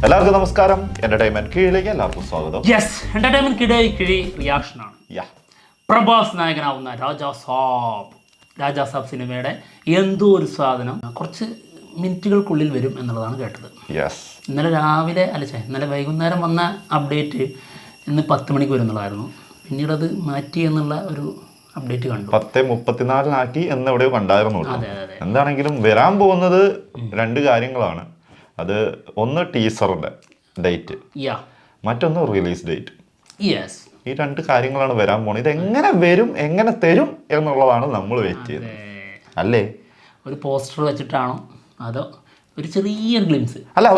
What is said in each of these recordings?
എല്ലാവർക്കും നമസ്കാരം. എന്റർടൈൻമെന്റ് കീഴിലേക്ക് എല്ലാവർക്കും സ്വാഗതം. യെസ്, എന്റർടൈൻമെന്റ് കിഴി റിയാക്ഷൻ ആണ്. പ്രഭാസ് നായകനാവുന്ന രാജാസാബ് സിനിമയുടെ എന്തോ ഒരു സാധനം കുറച്ച് മിനിറ്റുകൾക്കുള്ളിൽ വരും എന്നുള്ളതാണ് കേട്ടത്. ഇന്നലെ വൈകുന്നേരം വന്ന അപ്ഡേറ്റ് ഇന്ന് 10 മണിക്ക് വരുന്നുള്ളതായിരുന്നു. പിന്നീട് അത് മാറ്റി എന്നുള്ള ഒരു അപ്ഡേറ്റ് കണ്ടു. 10:34 എന്നെവിടെയോ കണ്ടായിരുന്നു. എന്താണെങ്കിലും വരാൻ പോകുന്നത് 2 കാര്യങ്ങളാണ്. അത് ഒന്ന് ടീസറിന്റെ ഡേറ്റ്, മറ്റൊന്ന് റിലീസ് ഡേറ്റ്. ഈ 2 കാര്യങ്ങളാണ് വരാൻ പോകുന്നത്. ഇത് എങ്ങനെ വരും, എങ്ങനെ തരും എന്നുള്ളതാണ് നമ്മൾ വെയിറ്റ് ചെയ്യുന്നത്, അല്ലേ? ഒരു പോസ്റ്റർ വെച്ചിട്ടാണോ അതോ ഒരു ചെറിയൊരു ഗ്ലിംസ്? അല്ല,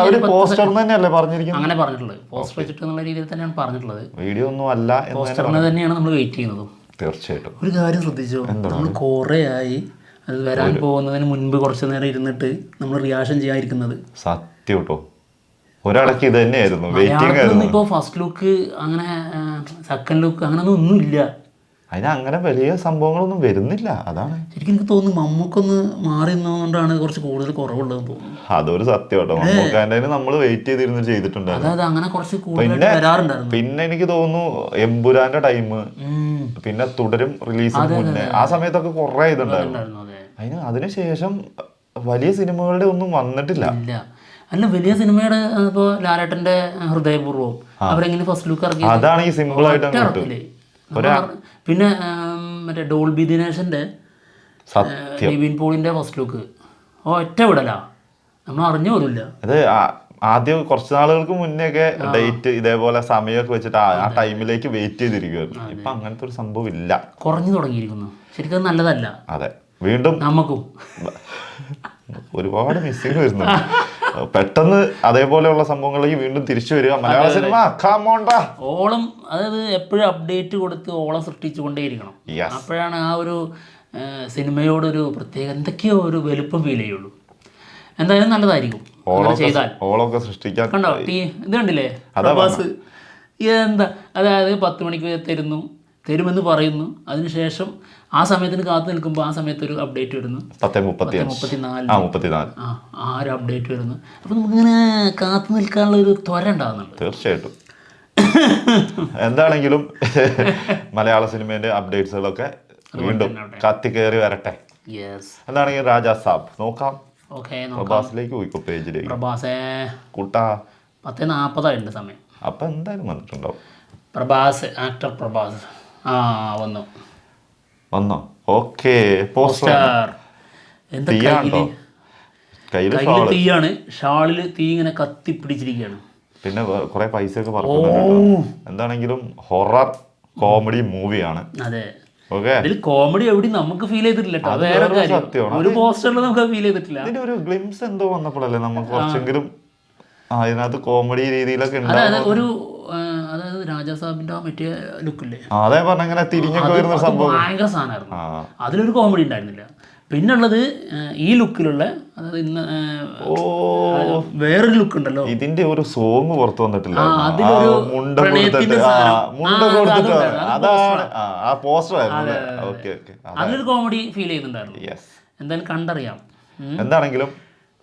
ഒരു പോസ്റ്റർ തന്നെയല്ലേ പറഞ്ഞിരിക്കുന്നത്? അങ്ങനെ പറഞ്ഞിട്ടുള്ളത് പോസ്റ്റർ വെച്ചിട്ട് എന്നുള്ള രീതിയിൽ തന്നെയാണ് പറഞ്ഞിട്ടുള്ളത്. വീഡിയോ ഒന്നും അല്ല, പോസ്റ്ററിനെ തന്നെയാണ് നമ്മൾ വെയിറ്റ് ചെയ്യുന്നത്. തീർച്ചയായിട്ടും. ഒരു കാര്യം ശ്രദ്ധിച്ചോ, നമ്മൾ കുറേ ആയി അത് വരാൻ പോകുന്നതിന് മുൻപ് കുറച്ച് നേരം ഇരുന്നിട്ട് നമ്മൾ റിയാക്ഷൻ ചെയ്യാതിരിക്കുന്നത്. സത്യം കേട്ടോ, ഒരാളൊക്കെ ഇത് തന്നെയായിരുന്നു, വെയിറ്റിംഗ് ആയിരുന്നു. ഇപ്പോൾ ഫസ്റ്റ് ലുക്ക് അങ്ങനെ സെക്കൻഡ് ലുക്ക് അങ്ങനെ ഒന്നും ഇല്ല. അങ്ങനെ വലിയ സംഭവങ്ങളൊന്നും വരുന്നില്ല. അതാണ് ശരിക്കും എനിക്ക് തോന്നുന്നു മമ്മൂക്കൊന്ന് മാറി നിന്നുകൊണ്ടാണ് കുറച്ച് കൂടുതൽ കുറവുള്ളതെന്ന് തോന്നുന്നു. അതൊരു സത്യം കേട്ടോ. മമ്മൂക്കാൻ്റെ നമ്മൾ വെയിറ്റ് ചെയ്തിരുന്ന് ചെയ്തിട്ടുണ്ടായിരുന്നു. അതായത് അങ്ങനെ കുറച്ച് കൂടുതൽ വരാറുണ്ടായിരുന്നു. പിന്നെ എനിക്ക് തോന്നുന്നു എമ്പുരാന്റെ ടൈം, പിന്നെ തുടരും റിലീസിന് മുന്നേ ആ സമയത്തൊക്കെ കുറെ ഇതുണ്ടായിരുന്നു. അതിനുശേഷം വലിയ സിനിമകളുടെ ഒന്നും വന്നിട്ടില്ല. അല്ല, വലിയ സിനിമയുടെ ഇപ്പോൾ ലാലേട്ടന്റെ ഹൃദയപൂർവ്വം അവരെങ്ങനെ ഫസ്റ്റ് ലുക്ക് ഇറക്കി, അതാണ് ഈ സിമ്പിൾ ആയിട്ട്. പിന്നെ മറ്റേ ഡോൾബി ദിനേശന്റെ നിവിൻ പോളിന്റെ ഫസ്റ്റ് ലുക്ക് ഒറ്റ വിടല, നമ്മൾ അറിഞ്ഞു പോലുമില്ല. അത് ആദ്യം കുറച്ച് നാളുകൾക്ക് മുന്നേ ഒക്കെ ഡേറ്റ് ഇതേപോലെ സമയമൊക്കെ വെച്ചിട്ട് ആ ടൈമിലേക്ക് വെയിറ്റ് ചെയ്തിരിക്കുവായിരുന്നു. ഇപ്പൊ അങ്ങനത്തെ ഒരു സംഭവം ഇല്ല, കുറഞ്ഞു തുടങ്ങിയിരിക്കുന്നു. ശരിക്കും നല്ലതല്ല. അതെ, വീണ്ടും നമുക്കും ഒരുപാട് മിസ്സിങ് വരുന്നുണ്ട്. പെട്ടെന്ന് അതേപോലെയുള്ള സംഭവങ്ങളിലേക്ക് വീണ്ടും തിരിച്ചു വരിക മലയാള സിനിമ. ഓളം, അതായത് എപ്പോഴും അപ്ഡേറ്റ് കൊടുത്ത് ഓളം സൃഷ്ടിച്ചുകൊണ്ടേയിരിക്കണം. അപ്പോഴാണ് ആ ഒരു സിനിമയോടൊരു പ്രത്യേക എന്തൊക്കെയോ ഒരു വലുപ്പം ഫീൽ ചെയ്യുള്ളൂ. എന്തായാലും നല്ലതായിരിക്കും ചെയ്താൽ. ഓളമൊക്കെ സൃഷ്ടിക്കാൻ കണ്ടോ ഇത് കണ്ടില്ലേ പ്രഭാസ്? എന്താ, അതായത് 10 മണിക്ക് തരുമെന്ന് പറയുന്നു. അതിനുശേഷം ആ സമയത്തിന് കാത്തു നിൽക്കുമ്പോൾ ആ സമയത്ത് ഒരു അപ്ഡേറ്റ് വരുന്നു. 10:34 ആ ഒരു അപ്ഡേറ്റ് വരുന്നു. അപ്പം നമുക്കിങ്ങനെ കാത്തു നിൽക്കാനുള്ള ഒരു ത്വര ഉണ്ടാകുന്നുണ്ട്. തീർച്ചയായിട്ടും. എന്താണെങ്കിലും മലയാള സിനിമേന്റെ അപ്ഡേറ്റ്സുകളൊക്കെ വീണ്ടും കത്തിക്കയറി വരട്ടെ. എന്താണെങ്കിൽ രാജാസാബ് നോക്കാം. പ്രഭാസിലേക്ക് പോയിക്കോ, പേജിലേക്ക്. പ്രഭാസേ കൂട്ടാ 10:40 സമയം. അപ്പൊ എന്തായാലും വന്നിട്ടുണ്ടാവും. പ്രഭാസ്, ആക്ടർ പ്രഭാസ് വന്നോ? ഓക്കെ. പോസ്റ്റർ എന്താ തീയാണ്, ഷാളില് തീ ഇങ്ങനെ കത്തിപ്പിടിച്ചിരിക്കുകയാണ്. പിന്നെ കുറെ പൈസയൊക്കെ പറയുന്നുണ്ട്. എന്താണെങ്കിലും ഹൊറർ കോമഡി മൂവിയാണ്. അതെ, ഇതിൽ കോമഡി എവിടെ നമുക്ക് ഫീൽ ചെയ്തിട്ടില്ല. വേറെ കാര്യം, ഒരു പോസ്റ്ററിൽ നമുക്ക് ഫീൽ ചെയ്തിട്ടില്ല. ഇതിന്റെ ഒരു ഗ്ലിംസ് എന്തോ വന്നപ്പോഴല്ലേ നമുക്ക് കുറച്ചെങ്കിലും അതിനകത്ത് കോമഡി രീതിയിലൊക്കെ ഒരു അതായത് രാജാസാബിന്റെ മറ്റേ ലുക്കില്ലേ, അതേ പറഞ്ഞ തിരിഞ്ഞൊക്കെ വരുന്ന സംഭവം ഭയങ്കര സാധനമായിരുന്നു. അതിലൊരു കോമഡി ഉണ്ടായിരുന്നില്ല. പിന്നുള്ളത് ഈ ലുക്കിലുള്ള, അതായത് ഇന്ന് വേറൊരു ലുക്ക് ഉണ്ടല്ലോ. ഇതിന്റെ ഒരു സോങ് പുറത്തു വന്നിട്ടില്ല, അതിലൊരു കോമഡി ഫീൽ ചെയ്യുന്നുണ്ടായിരുന്നു. എന്തായാലും കണ്ടറിയാം. എന്താണെങ്കിലും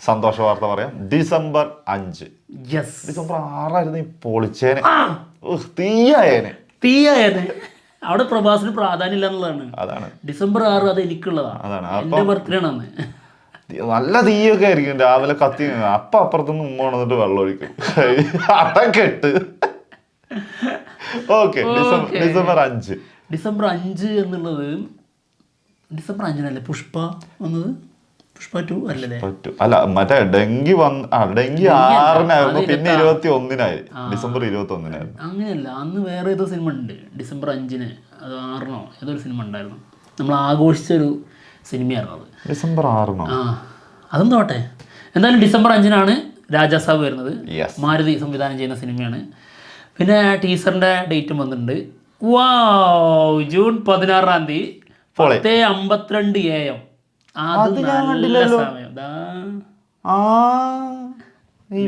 സന്തോഷ വാർത്ത പറയാം. ഡിസംബർ 5. ഡിസംബർ 6 പൊളിച്ചേനെ, തീയായേനെ. അവിടെ പ്രഭാസിന് പ്രാധാന്യം ഇല്ല എന്നുള്ളതാണ്. അതാണ് ഡിസംബർ 6 അത് എനിക്കുള്ളതാണ്. എന്റെ ബർത്ത്ഡേ ആണ് അന്ന്. നല്ല തീയൊക്കെ ആയിരിക്കും രാവിലെ കത്തി. അപ്പുറത്തുനിന്ന് ഉമ്മ വന്നിട്ട് വെള്ളം ഒഴിക്കും, അടക്കെട്ട്. Okay, December 5. ഡിസംബർ 5 എന്നുള്ളത് ഡിസംബർ 5 പുഷ്പ വന്നത്. പുഷ്പ 2 അല്ലല്ലേ? അല്ല, മറ്റേ ഡെങ്കി 6-നായിരുന്നു, പിന്നെ 21-നായി. ഡിസംബർ 21-നായിരുന്നു. അങ്ങനെയല്ല, അന്ന് വേറെ ഏതോ സിനിമ ഉണ്ട് ഡിസംബർ 5-ന്, അത് 6-നോ ഏതൊരു സിനിമ ഉണ്ടായിരുന്നു. നമ്മൾ ആഘോഷിച്ചൊരു സിനിമയായിരുന്നു അത്. ഡിസംബർ 6-നോ? അതും തോട്ടെ. എന്തായാലും ഡിസംബർ 5-നാണ് രാജാസാബ് വരുന്നത്. മാരുതി സംവിധാനം ചെയ്യുന്ന സിനിമയാണ്. പിന്നെ ടീസറിന്റെ ഡേറ്റും വന്നിട്ടുണ്ട്. June 16 10:52 AM.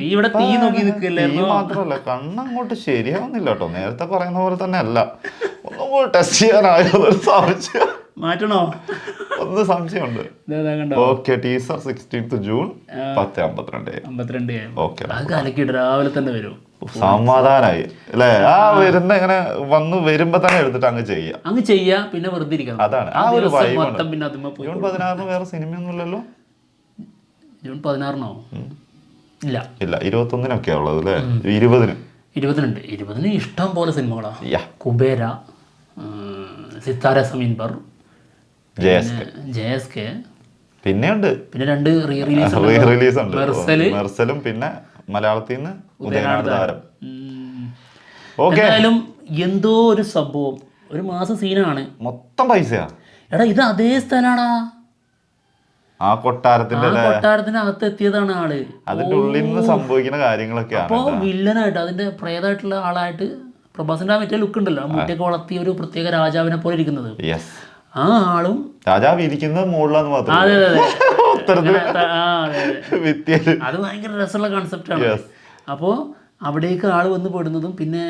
ഇവിടെ തീ നോക്കി നിൽക്കില്ലേ? മാത്രല്ല, കണ്ണങ്ങോട്ട് ശരിയാവുന്നില്ല കേട്ടോ. നേരത്തെ പറയുന്ന പോലെ തന്നെ അല്ല, ഒന്നും കൂടി ടെസ്റ്റ് ചെയ്യാനായോ സംശയം. മാറ്റണോ? ഒന്ന് സംശയമുണ്ട്. Okay, teaser 16th June 10:52. Okay, അത് കലക്കിട്ട് രാവിലെ തന്നെ വരും. സമാധാനായി അല്ലേ? ആ വരുന്ന ഇങ്ങനെ വന്ന് വരുമ്പോ തന്നെ എടുത്തിട്ട് അങ്ങ് ചെയ്യാ, പിന്നെ വെറുതെ ഇരിക്കണം. അതാണ് ആ ഒരു വൈബ്. ജൂൺ 16 വേറെ സിനിമയൊന്നും ഇല്ലല്ലോ? ജൂൺ 16 ഇല്ല, 21 ഉള്ളത് അല്ലേ? 20 ഇഷ്ടം പോലെ സിനിമകളാ. കുബേര, സിത്താര സമീൻ പർ, JSK, പിന്നെ 2 റിലീസ് ഉണ്ട്, മെർസലും പിന്നെ മലയാളത്തിൽ നിന്ന് ഉദയനാട് താരം. എന്തായാലും എന്തോ ഒരു സംഭവം, ഒരു മാസം സീനാണ്. മൊത്തം പൈസയാ. എടാ ഇത് അതേ സ്ഥലാണാ, ആ കൊട്ടാരത്തിനകത്ത് എത്തിയതാണ് ആള്. അതിന്റെ ഉള്ളിൽ നിന്ന് സംഭവിക്കുന്ന കാര്യങ്ങളൊക്കെയാണ്. അപ്പോ വില്ലനായിട്ട്, അതിന്റെ പ്രേതമായിട്ടുള്ള ആളായിട്ട് പ്രഭാസിന്റെ ആ മറ്റേ ലുക്ക് ഉണ്ടല്ലോ, മുട്ടയൊക്കെ വളർത്തിയ ഒരു പ്രത്യേക രാജാവിനെ പോലെ ഇരിക്കുന്നത്, ആ ആളും രാജാവ് ഇരിക്കുന്നത് മുകളിലാന്ന് മാത്രം. അത് ഭയങ്കര രസമുള്ള കൺസെപ്റ്റാണ്. അപ്പോൾ അവിടേക്ക് ആള് വന്ന് പെടുന്നതും പിന്നെ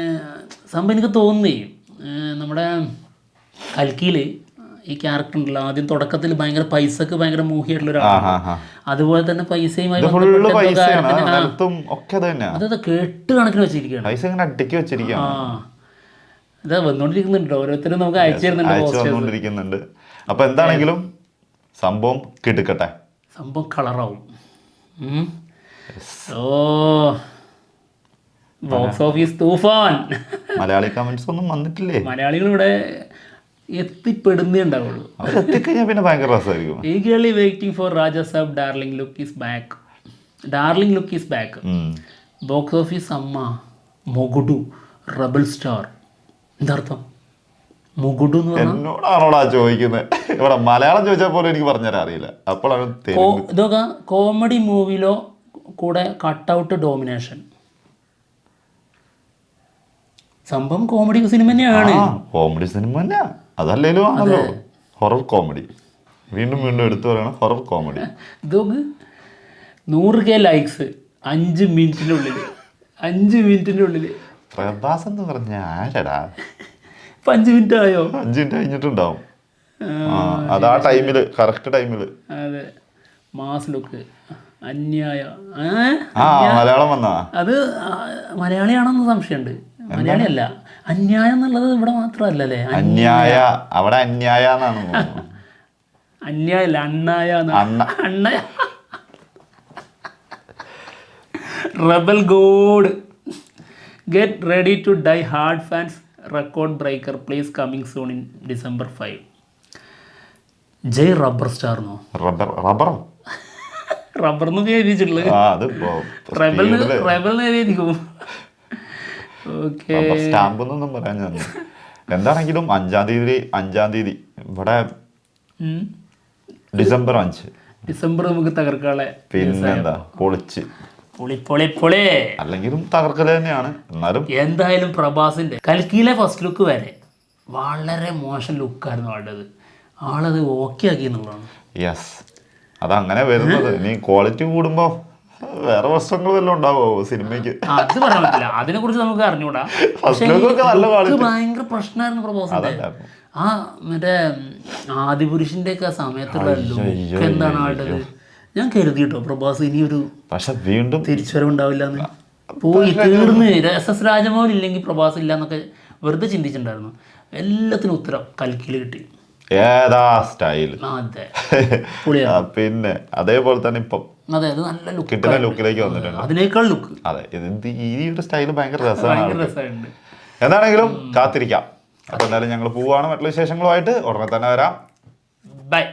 സംഭവം എനിക്ക് തോന്നുന്നേ, നമ്മുടെ കൽക്കിയില് ഈ ക്യാരക്ടർ ഉണ്ടല്ലോ, ആദ്യം തുടക്കത്തിൽ ഭയങ്കര പൈസക്ക് ഭയങ്കര മോഹിയായിട്ടുള്ള ഒരാളാണ്. അതുപോലെ തന്നെ പൈസയുമായി അതെ കെട്ട് കണക്കിന് വെച്ചിരിക്കുകയാണ്. ഇതാ വന്നോണ്ടിരിക്കുന്നുണ്ട്, ഓരോരുത്തരും നമുക്ക് അയച്ചു തരുന്നുണ്ട്. അപ്പൊ എന്താണെങ്കിലും സംഭവം കിടക്കട്ടെ, സംഭവം കളറാവും. ബോക്സ് ഓഫീസ് തൂഫാൻ. മലയാളി കമന്റ്സ് ഒന്നും വന്നിട്ടില്ലേ? മലയാളികളിവിടെ എത്തിപ്പെടുന്നേ ഉണ്ടാവുള്ളൂ. പിന്നെ ഭയങ്കര രസമായിരിക്കും. Eagerly waiting for Raja Saab darling look is back. Box office അമ്മ, മൊഗുഡു, റബൽ സ്റ്റാർ. എന്താർത്ഥം മുകുടു എന്ന് പറഞ്ഞാൽ? എന്നോടാണോടാ ചോദിക്കുന്നത്? ഇവിടെ മലയാളം ചോദിച്ചാൽ പോലും എനിക്ക് പറഞ്ഞുതരാൻ അറിയില്ല. അപ്പോഴാണ് ഇതൊക്കെ കോമഡി മൂവിയിലോ കൂടെ കട്ടൗട്ട് ഡോമിനേഷൻ. സംഭവം കോമഡി സിനിമ തന്നെയാണ്. കോമഡി സിനിമ തന്നെയാ, അതല്ലേലും ആണല്ലോ. ഹൊറർ കോമഡി, വീണ്ടും എടുത്തു പറയണം, ഹൊറർ കോമഡി. ഇതൊക്കെ 100K ലൈക്സ് 5 മിനിറ്റിനുള്ളിൽ. പ്രഭാസ് എന്ന് പറഞ്ഞ ആരടാ? 5 മിനിറ്റ് ആയോ? 5 മിനിറ്റ് കഴിഞ്ഞിട്ടുണ്ടാവും. അതാ ടൈമില്, കറക്റ്റ് ടൈമില്. അതെ, മാസ് ലുക്ക്. അന്യായ മലയാളം വന്നാ അത് മലയാളിയാണെന്ന് സംശയമുണ്ട്. മലയാളിയല്ല, അന്യായം എന്നുള്ളത് ഇവിടെ മാത്രമല്ലേ. അന്യായ അവിടെ അന്യായ അന്യായല്ല, അണ്ണായ. Rebel god, get ready to die hard fans, record breaker place coming soon in December 5. ജയ് റബ്ബർ സ്റ്റാർന്നോ? റബ്ബർ എന്നൊക്കെ എഴുതിയിട്ടുള്ളത്, റെബൽ എഴുതിയിരിക്കും. സ്റ്റാമ്പൊന്നും പറയാൻ ഞാൻ. എന്താണെങ്കിലും 5-ാം തീയതി ഇവിടെ December 5 നമുക്ക് തകർക്കാളെ. പിന്നെന്താ, പൊളിച്ച് അല്ലെങ്കിലും തകർക്കല് തന്നെയാണ്. എന്നാലും എന്തായാലും പ്രഭാസിന്റെ കൽക്കിയിലെ ഫസ്റ്റ് ലുക്ക് വരെ വളരെ മോശം ലുക്കായിരുന്നു ആളുടേത്. ആളത് ഓക്കെ ആക്കി എന്നുള്ളതാണ്. യെസ്, അതങ്ങനെ വരുന്നത്. ഇനി ക്വാളിറ്റി കൂടുമ്പോ വേറെ പ്രശ്നങ്ങൾ വല്ലതും ഉണ്ടാവോ സിനിമയ്ക്ക്? അത് പറയാൻ പറ്റില്ല, അതിനെ കുറിച്ച് നമുക്ക് അറിഞ്ഞൂടാ. ഭയങ്കര പ്രശ്നമായിരുന്നു പ്രഭാസിന്റെ. ആ മറ്റേ ആദിപുരുഷന്റെ ഒക്കെ സമയത്തുള്ള ലുക്ക് എന്താണ് ആളുടേത്. ഞാൻ കരുതി കേട്ടോ പ്രഭാസ് ഇനിയൊരു വീണ്ടും തിരിച്ചുവരവുണ്ടാവില്ല എന്ന്. പോയി തീർന്ന് SS രാജമൗലി ഇല്ലെങ്കിൽ പ്രഭാസ് ഇല്ല എന്നൊക്കെ വെറുതെ ചിന്തിച്ചിട്ടുണ്ടായിരുന്നു. എല്ലാത്തിനും ഉത്തരം കൽക്കിയിൽ കിട്ടി. ഏതാ സ്റ്റൈൽ. അതെ, പിന്നെ അതേപോലെ തന്നെ ഇപ്പം അതെ, അത് നല്ല കിട്ടുന്ന ലുക്കിലേക്ക് വന്നിട്ടുണ്ട്. അതിനേക്കാൾ ലുക്ക്. അതെ, ഈ ഒരു സ്റ്റൈൽ ഭയങ്കര രസമാണ്. എന്താണെങ്കിലും കാത്തിരിക്കാം. അപ്പൊ എന്തായാലും ഞങ്ങൾ പോവാണ്. മറ്റുള്ള വിശേഷങ്ങളുമായിട്ട് ഉടനെ തന്നെ വരാം. ബൈ.